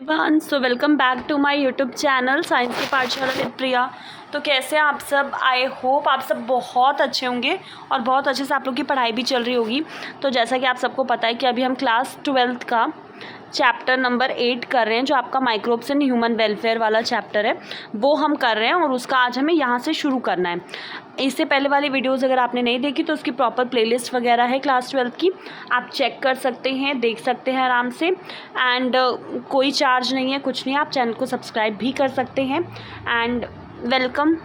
So welcome back to my YouTube channel science की Pathshala with प्रिया। तो कैसे हैं आप सब? आई होप आप सब बहुत अच्छे होंगे और बहुत अच्छे से आप लोग की पढ़ाई भी चल रही होगी। तो जैसा कि आप सबको पता है कि अभी हम क्लास 12th का चैप्टर नंबर 8 कर रहे हैं, जो आपका माइक्रोब्स इन ह्यूमन वेलफेयर वाला चैप्टर है वो हम कर रहे हैं और उसका आज हमें यहाँ से शुरू करना है। इससे पहले वाली वीडियोस अगर आपने नहीं देखी तो उसकी प्रॉपर प्लेलिस्ट वगैरह है क्लास 12th की, आप चेक कर सकते हैं, देख सकते हैं आराम से। एंड कोई चार्ज नहीं है, कुछ नहीं है, आप चैनल को सब्सक्राइब भी कर सकते हैं। And welcome.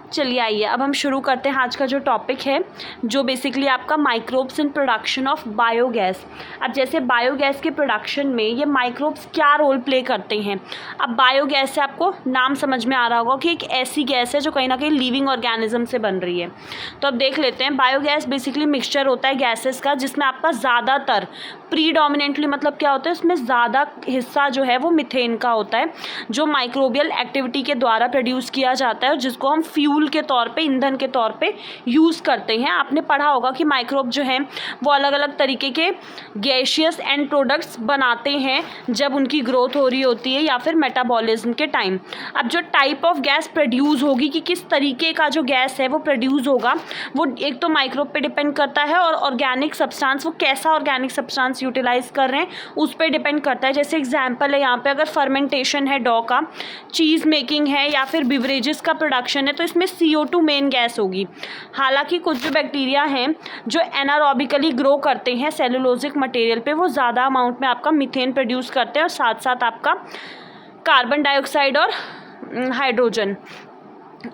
चलिए आइए अब हम शुरू करते हैं आज का जो टॉपिक है, जो बेसिकली आपका microbes in production of biogas. अब जैसे बायोगैस के प्रोडक्शन में ये माइक्रोब्स क्या रोल प्ले करते हैं। अब बायोगैस से आपको नाम समझ में आ रहा होगा कि एक ऐसी गैस है जो कहीं ना कहीं लिविंग ऑर्गेनिज्म से बन रही है। तो अब देख लेते हैं, बायोगैस बेसिकली मिक्सचर होता है गैसेस का, जिसमें आपका ज़्यादातर प्रीडोमिनेंटली मतलब क्या होता है, उसमें ज़्यादा हिस्सा जो है वो मीथेन का होता है, जो माइक्रोबियल एक्टिविटी के द्वारा प्रोड्यूस किया जाता है और जिसको हम फ्यूल के तौर पे, ईंधन के तौर पे यूज़ करते हैं। आपने पढ़ा होगा कि माइक्रोब जो हैं वो अलग अलग तरीके के गैशियस एंड प्रोडक्ट्स बनाते हैं जब उनकी ग्रोथ हो रही होती है या फिर मेटाबॉलिज्म के टाइम। अब जो टाइप ऑफ गैस प्रोड्यूस होगी कि किस तरीके का जो गैस है वो प्रोड्यूस होगा, वो एक तो माइक्रोब पे डिपेंड करता है और ऑर्गेनिक सब्सटेंस, वो कैसा ऑर्गेनिक सब्सटेंस यूटिलाइज कर रहे हैं उस पर डिपेंड करता है। जैसे एग्जाम्पल है यहाँ पे, अगर फर्मेंटेशन है डॉ का, चीज़ मेकिंग है या फिर बिवरेजेस का प्रोडक्शन है, तो इसमें CO2 मेन गैस होगी। हालांकि कुछ जो बैक्टीरिया हैं जो एनारोबिकली ग्रो करते हैं सेलुलोजिक मटेरियल पे, वो ज़्यादा अमाउंट में आपका मीथेन प्रोड्यूस करते हैं और साथ साथ आपका कार्बन डाइऑक्साइड और हाइड्रोजन।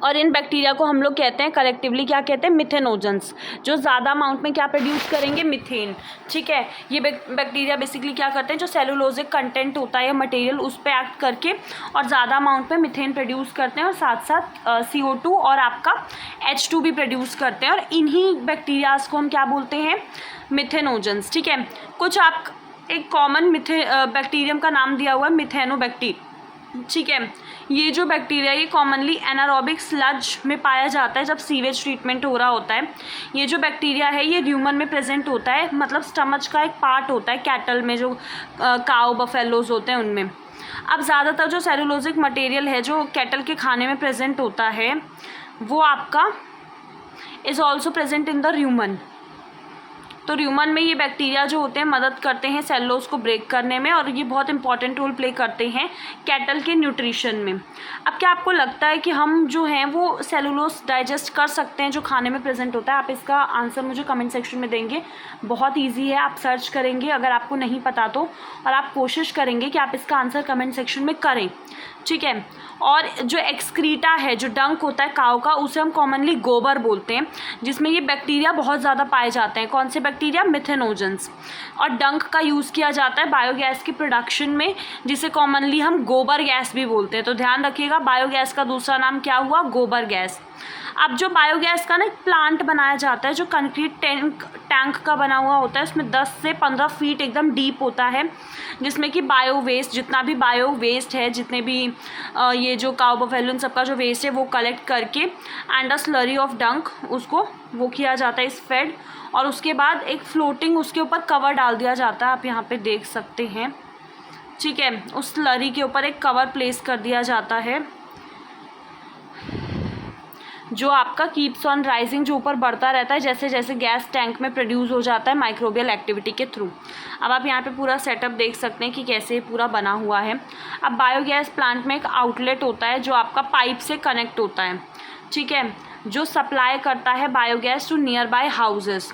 और इन बैक्टीरिया को हम लोग कहते हैं कलेक्टिवली, क्या कहते हैं, मिथेनोजेंस, जो ज़्यादा अमाउंट में क्या प्रोड्यूस करेंगे, मीथेन। ठीक है, ये बैक्टीरिया बेसिकली क्या करते हैं, जो सेलुलोजिक कंटेंट होता है मटेरियल उस पर एक्ट करके और ज़्यादा अमाउंट में मीथेन प्रोड्यूस करते हैं और साथ साथ CO2 और आपका H2 भी प्रोड्यूस करते हैं। और इन्हीं बैक्टीरियाज को हम क्या बोलते हैं, मिथेनोजेंस। ठीक है, कुछ आप एक कॉमन बैक्टीरियम का नाम दिया हुआ है मिथेनोबैक्टीरिया। ठीक है, ये जो बैक्टीरिया ये कॉमनली एनारोबिक स्लज में पाया जाता है जब सीवेज ट्रीटमेंट हो रहा होता है। ये जो बैक्टीरिया है ये ह्यूमन में प्रेजेंट होता है, मतलब स्टमच का एक पार्ट होता है कैटल में, जो काउ बफेलोज होते हैं उनमें। अब ज़्यादातर जो सेलुलोजिक मटेरियल है जो कैटल के खाने में प्रेजेंट होता है वो आपका is also present in the र्यूमन। तो र्यूमन में ये बैक्टीरिया जो होते हैं मदद करते हैं सेलुलोज को ब्रेक करने में और ये बहुत इंपॉर्टेंट रोल प्ले करते हैं कैटल के न्यूट्रिशन में। अब क्या आपको लगता है कि हम जो हैं वो सेलुलोज डाइजेस्ट कर सकते हैं जो खाने में प्रेजेंट होता है? आप इसका आंसर मुझे कमेंट सेक्शन में देंगे। बहुत ईजी है, आप सर्च करेंगे अगर आपको नहीं पता तो, और आप कोशिश करेंगे कि आप इसका आंसर कमेंट सेक्शन में करें। ठीक है, और जो एक्सक्रीटा है, जो डंक होता है काऊ का, उसे हम कॉमनली गोबर बोलते हैं, जिसमें ये बैक्टीरिया बहुत ज़्यादा पाए जाते हैं। कौन से बैक्टीरिया? मिथेनोजेंस। और डंक का यूज़ किया जाता है बायोगैस की प्रोडक्शन में, जिसे कॉमनली हम गोबर गैस भी बोलते हैं। तो ध्यान रखिएगा, बायोगैस का दूसरा नाम क्या हुआ? गोबर गैस। अब जो बायोगैस का ना एक प्लांट बनाया जाता है जो कंक्रीट टैंक का बना हुआ होता है, उसमें 10 से 15 फीट एकदम डीप होता है, जिसमें कि बायो वेस्ट, जितना भी बायो वेस्ट है, जितने भी ये जो काउ बफेलो सबका जो वेस्ट है वो कलेक्ट करके एंड अ स्लरी ऑफ डंक, उसको वो किया जाता है इस फेड, और उसके बाद एक फ्लोटिंग उसके ऊपर कवर डाल दिया जाता है। आप यहाँ पे देख सकते हैं। ठीक है, उस स्लरी के ऊपर एक कवर प्लेस कर दिया जाता है जो आपका कीप्स ऑन राइजिंग, जो ऊपर बढ़ता रहता है जैसे जैसे गैस टैंक में प्रोड्यूस हो जाता है माइक्रोबियल एक्टिविटी के थ्रू। अब आप यहाँ पे पूरा सेटअप देख सकते हैं कि कैसे पूरा बना हुआ है। अब बायोगैस प्लांट में एक आउटलेट होता है जो आपका पाइप से कनेक्ट होता है। ठीक है, जो सप्लाई करता है biogas to nearby houses.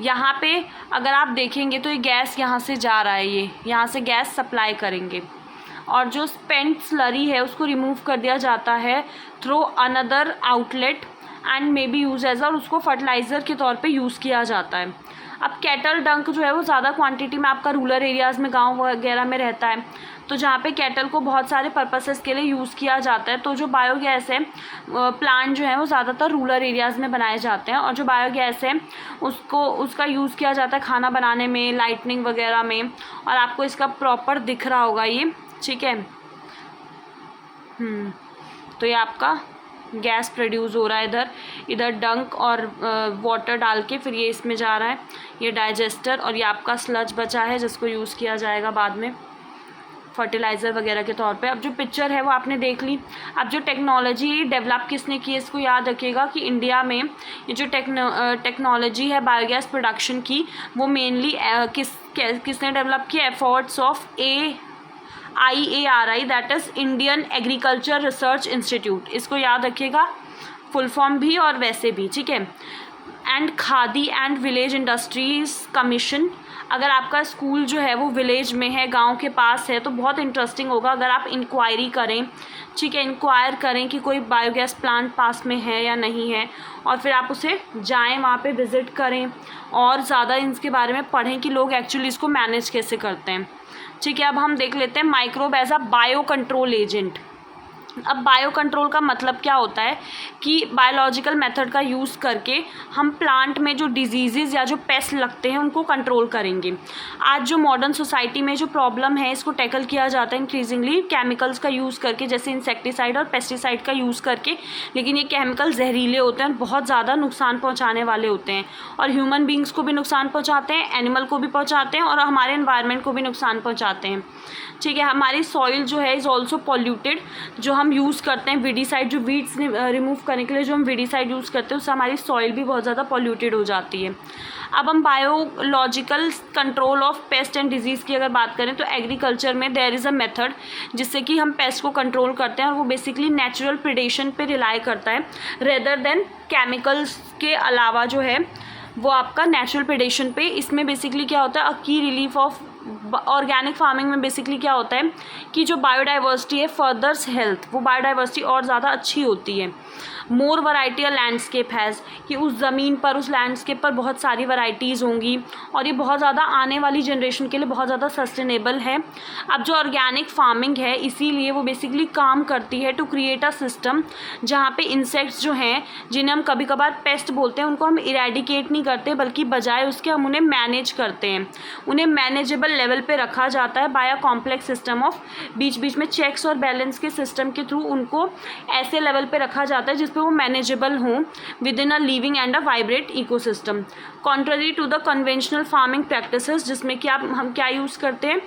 यहाँ पे अगर आप देखेंगे तो ये गैस यहाँ से जा रहा है, ये यहाँ से गैस सप्लाई करेंगे, और जो स्पेंट स्लरी है उसको रिमूव कर दिया जाता है through another outlet and may be use as, और उसको फर्टिलाइज़र के तौर पे यूज़ किया जाता है। अब कैटल डंक जो है वो ज़्यादा क्वांटिटी में आपका रूरल एरियाज़ में, गांव वगैरह में रहता है, तो जहाँ पे कैटल को बहुत सारे पर्पसेस के लिए यूज़ किया जाता है। तो जो बायोगैस है प्लांट जो है वो ज़्यादातर रूरल एरियाज़ में बनाए जाते हैं, और जो बायोगैस है उसका यूज़ किया जाता है खाना बनाने में, लाइटनिंग वगैरह में, और आपको इसका प्रॉपर दिख रहा होगा ये। ठीक है, तो ये आपका गैस प्रोड्यूस हो रहा है इधर डंक और वाटर डाल के, फिर ये इसमें जा रहा है, ये डाइजेस्टर, और ये आपका स्लज बचा है जिसको यूज़ किया जाएगा बाद में। फर्टिलाइज़र वगैरह के तौर पे। अब जो पिक्चर है वो आपने देख ली। अब जो टेक्नोलॉजी डेवलप किसने की है, इसको याद रखिएगा कि इंडिया में ये जो टेक्नोलॉजी है बायोगैस प्रोडक्शन की, वो मेनली किसने डेवलप किया, efforts of IARI, that is Indian agriculture research institute. इसको याद रखिएगा, फुल फॉर्म भी और वैसे भी, ठीक है। And khadi and village industries commission. अगर आपका स्कूल जो है वो विलेज में है, गांव के पास है, तो बहुत इंटरेस्टिंग होगा अगर आप इंक्वायरी करें, ठीक है, इंक्वायर करें कि कोई बायोगैस प्लांट पास में है या नहीं है, और फिर आप उसे जाएं, वहाँ पे विज़िट करें और ज़्यादा इसके बारे में पढ़ें कि लोग एक्चुअली इसको मैनेज कैसे करते हैं, ठीक है। अब हम देख लेते हैं microbe as a bio control agent. अब बायो कंट्रोल का मतलब क्या होता है कि बायोलॉजिकल मेथड का यूज़ करके हम प्लांट में जो डिजीज़ या जो पेस्ट लगते हैं उनको कंट्रोल करेंगे। आज जो मॉडर्न सोसाइटी में जो प्रॉब्लम है, इसको टैकल किया जाता है इंक्रीजिंगली केमिकल्स का यूज़ करके, जैसे इंसेक्टिसाइड और पेस्टिसाइड का यूज़ करके, लेकिन ये केमिकल जहरीले होते हैं और बहुत ज़्यादा नुकसान पहुँचाने वाले होते हैं, और ह्यूमन बींग्स को भी नुकसान पहुँचाते हैं, एनिमल को भी पहुँचाते हैं, और हमारे एनवायरनमेंट को भी नुकसान पहुँचाते हैं, ठीक है। हमारी सॉइल जो है इज़ ऑल्सो पॉल्यूटेड। जो हम यूज़ करते हैं वीडीसाइड, जो वीड्स रिमूव करने के लिए जो हम वीडीसाइड यूज़ करते हैं, उससे हमारी सॉइल भी बहुत ज़्यादा पॉल्यूटेड हो जाती है। अब हम biological control of paste and disease की अगर बात करें, तो एग्रीकल्चर में देयर इज़ अ मेथड जिससे कि हम पेस्ट को कंट्रोल करते हैं, और वो बेसिकली नेचुरल प्रिडेशन पे रिलाई करता है रेदर देन केमिकल्स के अलावा जो है वो आपका नेचुरल प्रिडेशन पे। इसमें बेसिकली क्या होता है, अ की रिलीफ ऑफ ऑर्गेनिक फार्मिंग में बेसिकली क्या होता है कि जो बायोडाइवर्सिटी है फर्दर्स हेल्थ, वो बायोडाइवर्सिटी और ज़्यादा अच्छी होती है। मोर वैरायटी लैंडस्केप हैज़, कि उस ज़मीन पर, उस लैंडस्केप पर बहुत सारी वैरायटीज़ होंगी, और ये बहुत ज़्यादा आने वाली जनरेशन के लिए बहुत ज़्यादा सस्टेनेबल है। अब जो ऑर्गेनिक फार्मिंग है, इसीलिए वो बेसिकली काम करती है टू क्रिएट अ सिस्टम जहाँ पे इंसेक्ट्स जो हैं, जिन्हें हम कभी कभार पेस्ट बोलते हैं, उनको हम इरेडिकेट नहीं करते, बल्कि बजाय उसके हम उन्हें मैनेज करते हैं। उन्हें मैनेजेबल लेवल पे रखा जाता है by a complex system of, बीच बीच में चेक्स और बैलेंस के सिस्टम के थ्रू उनको ऐसे लेवल पे रखा जाता है जिस पे वो मैनेजेबल हों within a living and a vibrate ecosystem, contrary to the conventional farming practices, जिसमें कि हम क्या यूज़ करते हैं,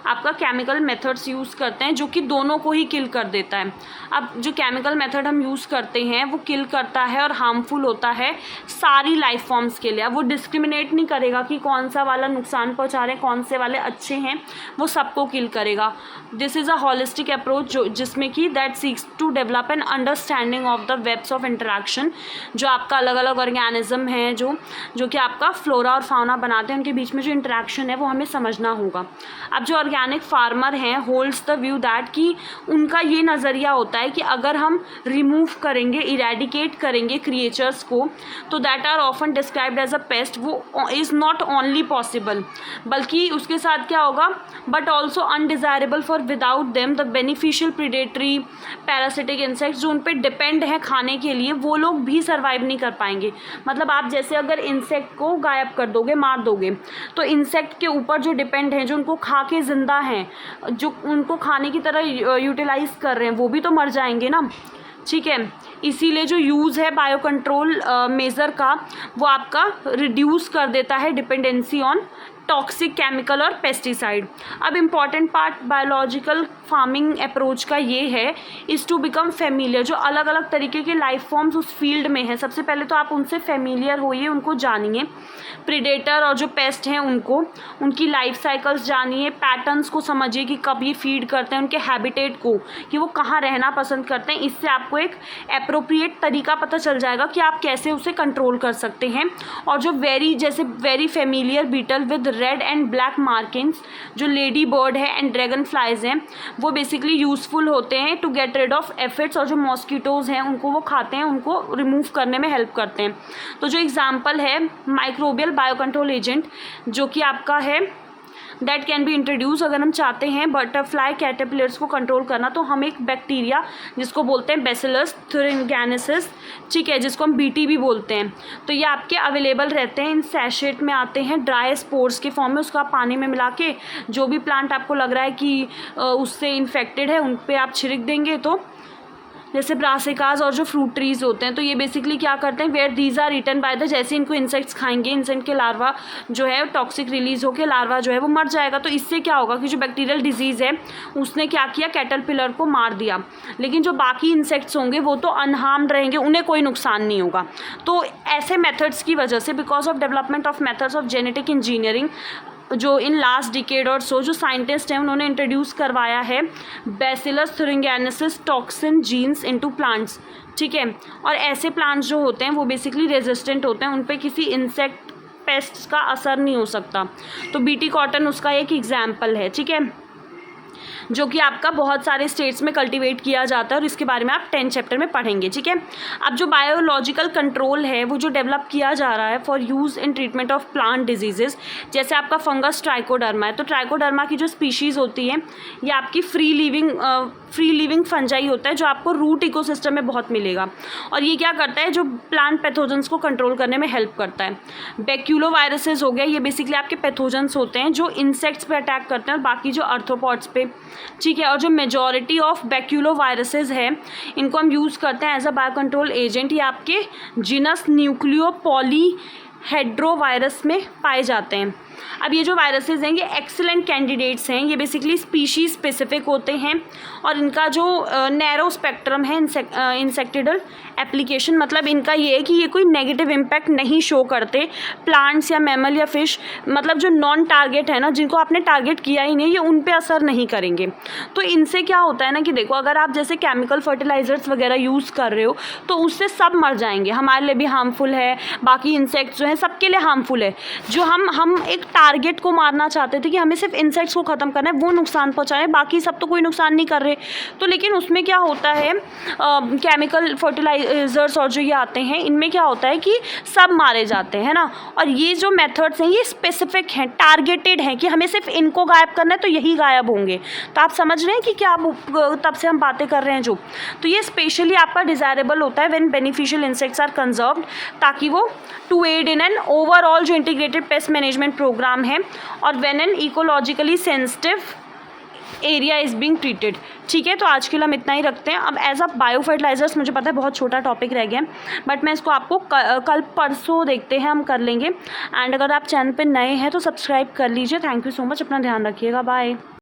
आपका केमिकल मेथड्स यूज़ करते हैं, जो कि दोनों को ही किल कर देता है। अब जो केमिकल मेथड हम यूज़ करते हैं वो किल करता है और हार्मफुल होता है सारी लाइफ फॉर्म्स के लिए। अब वो डिस्क्रिमिनेट नहीं करेगा कि कौन सा वाला नुकसान पहुंचा रहे हैं, कौन से वाले अच्छे हैं, वो सबको किल करेगा। This is a holistic approach जिसमें कि that seeks to develop an understanding of the webs of interaction, जो आपका अलग अलग ऑर्गेनिज्म है जो कि आपका फ्लोरा और फाउना बनाते हैं, उनके बीच में जो इंटरेक्शन है वो हमें समझना होगा। अब जो ऑर्गेनिक फार्मर हैं होल्ड्स द व्यू दैट, कि उनका ये नज़रिया होता है कि अगर हम रिमूव करेंगे, इरेडिकेट करेंगे क्रिएचर्स को, तो that are often described as a pest, वो इज़ नॉट ओनली पॉसिबल, बल्कि उसके साथ क्या होगा, but also undesirable for without them the beneficial predatory parasitic insects, जो उन पर डिपेंड हैं खाने के लिए, वो लोग भी सर्वाइव नहीं कर पाएंगे। मतलब आप जैसे अगर इंसेक्ट को गायब कर दोगे, मार दोगे, तो इंसेक्ट के ऊपर जो डिपेंड हैं, जो उनको खा के ज़िंदा हैं, जो उनको खाने की तरह यूटिलाइज कर रहे हैं, वो भी तो मर जाएंगे ना, ठीक है। इसीलिए जो यूज़ है बायो कंट्रोल मेज़र का, वो आपका रिड्यूस कर देता है डिपेंडेंसी ऑन टॉक्सिक केमिकल और पेस्टिसाइड। अब important part biological farming approach का ये है इज़ टू बिकम फेमिलियर। जो अलग अलग तरीके के लाइफ फॉर्म्स उस फील्ड में हैं, सबसे पहले तो आप उनसे फेमिलियर होइए, उनको जानिए, प्रीडेटर और जो पेस्ट हैं उनको, उनकी लाइफ साइकिल्स जानिए, पैटर्न्स को समझिए कि कब ये फीड करते हैं, उनके हैबिटेट को, कि वो कहाँ रहना पसंद करते हैं। इससे आपको एक एप्रोप्रिएट तरीका पता चल जाएगा कि आप कैसे उसे कंट्रोल कर सकते हैं। और जो very familiar beetle with red and black markings, जो लेडी बर्ड है एंड ड्रैगन फ्लाइज हैं, वो बेसिकली यूज़फुल होते हैं to get rid of aphids, और जो मॉस्किटोज़ हैं उनको वो खाते हैं, उनको रिमूव करने में हेल्प करते हैं। तो जो एग्जांपल है माइक्रोबियल बायो कंट्रोल एजेंट, जो कि आपका है दैट कैन बी इंट्रोड्यूस, अगर हम चाहते हैं बटरफ्लाई कैटरपिलर्स को कंट्रोल करना, तो हम एक बैक्टीरिया जिसको बोलते हैं बैसिलस थुरिंगेनेसिस, ठीक है, जिसको हम बीटी भी बोलते हैं, तो ये आपके अवेलेबल रहते हैं, इन सैशेट में आते हैं ड्राई स्पोर्स के फॉर्म में। उसको आप पानी में मिला के जो भी प्लांट आपको लग रहा है कि उससे इन्फेक्टेड है, उन पर आप छिड़क देंगे जैसे ब्रासिकास और जो फ्रूट ट्रीज़ होते हैं, तो ये बेसिकली क्या करते हैं, where these are written by the, जैसे इनको इंसेक्ट्स खाएंगे, इंसेक्ट के लार्वा जो है टॉक्सिक रिलीज होकर लार्वा जो है वो मर जाएगा। तो इससे क्या होगा कि जो बैक्टीरियल डिजीज़ है उसने क्या किया, कैटरपिलर को मार दिया, लेकिन जो बाकी इंसेक्ट्स होंगे वो तो अनहार्म्ड रहेंगे, उन्हें कोई नुकसान नहीं होगा। तो ऐसे मेथड्स की वजह से, because of development of methods of genetic engineering, जो इन लास्ट डिकेड और सो जो साइंटिस्ट हैं उन्होंने इंट्रोड्यूस करवाया है bacillus thuringiensis toxin genes into plants, ठीक है। और ऐसे प्लांट्स जो होते हैं वो बेसिकली रेजिस्टेंट होते हैं, उन पे किसी इंसेक्ट पेस्ट्स का असर नहीं हो सकता। तो बीटी कॉटन उसका एक एग्जाम्पल है, ठीक है, जो कि आपका बहुत सारे स्टेट्स में कल्टीवेट किया जाता है और इसके बारे में आप 10 चैप्टर में पढ़ेंगे, ठीक है। अब जो बायोलॉजिकल कंट्रोल है वो जो डेवलप किया जा रहा है for use in treatment of plant diseases, जैसे आपका फंगस ट्राइकोडर्मा है, तो ट्राइकोडर्मा की जो स्पीशीज़ होती है ये आपकी फ्री लिविंग फंजाई होता है, जो आपको रूट इकोसिस्टम में बहुत मिलेगा, और ये क्या करता है, जो प्लांट पैथोजेंस को कंट्रोल करने में हेल्प करता है। बैक्यूलो वायरसेस हो गया, ये बेसिकली आपके पैथोजेंस होते हैं जो इंसेक्ट्स पे अटैक करते हैं और बाकी जो आर्थ्रोपॉड्स पे, ठीक है। और जो मेजॉरिटी ऑफ बैक्यूलो वायरसेस है इनको हम यूज़ करते हैं as a bio control agent, ये आपके जीनस न्यूक्लियो पॉलीहेड्रोवायरस में पाए जाते हैं। अब ये जो वायरसेस हैं ये एक्सीलेंट कैंडिडेट्स हैं, ये बेसिकली स्पीशीज स्पेसिफिक होते हैं और इनका जो नैरो स्पेक्ट्रम है इंसेक्टिडल एप्लीकेशन, मतलब इनका ये है कि ये कोई नेगेटिव इम्पैक्ट नहीं शो करते प्लांट्स या मैमल या फिश, मतलब जो नॉन टारगेट है ना, जिनको आपने टारगेट किया ही नहीं, ये उन पे असर नहीं करेंगे। तो इनसे क्या होता है ना कि देखो, अगर आप जैसे केमिकल फर्टिलाइजर्स वगैरह यूज़ कर रहे हो तो उससे सब मर जाएंगे, हमारे लिए भी हार्मफुल है, बाकी इंसेक्ट्स जो हैं सबके लिए हार्मफुल है। जो हम एक टारगेट को मारना चाहते थे कि हमें सिर्फ इंसेक्ट्स को ख़त्म करना है, वो नुकसान पहुँचाए, बाकी सब तो कोई नुकसान नहीं कर रहे। तो लेकिन उसमें क्या होता है, केमिकल फर्टिलाइजर्स और जो ये आते हैं इनमें क्या होता है कि सब मारे जाते हैं ना, और ये जो मेथड्स हैं ये स्पेसिफिक हैं, टारगेटेड हैं कि हमें सिर्फ इनको गायब करना है तो यही गायब होंगे। तो आप समझ रहे हैं कि क्या तब से हम बातें कर रहे हैं जो, तो ये स्पेशली आपका डिज़ायरेबल होता है when beneficial insects are conserved, ताकि वो to aid in an overall जो इंटीग्रेटेड पेस्ट मैनेजमेंट प्रोग्राम है और when an ecologically sensitive area is being treated, ठीक है। तो आज के लिए हम इतना ही रखते हैं। अब एज अ बायो फर्टिलाइजर्स, मुझे पता है बहुत छोटा टॉपिक रह गया, बट मैं इसको आपको कल परसों देखते हैं, हम कर लेंगे। एंड अगर आप चैनल पे नए हैं तो सब्सक्राइब कर लीजिए। थैंक यू सो मच, अपना ध्यान रखिएगा, बाय।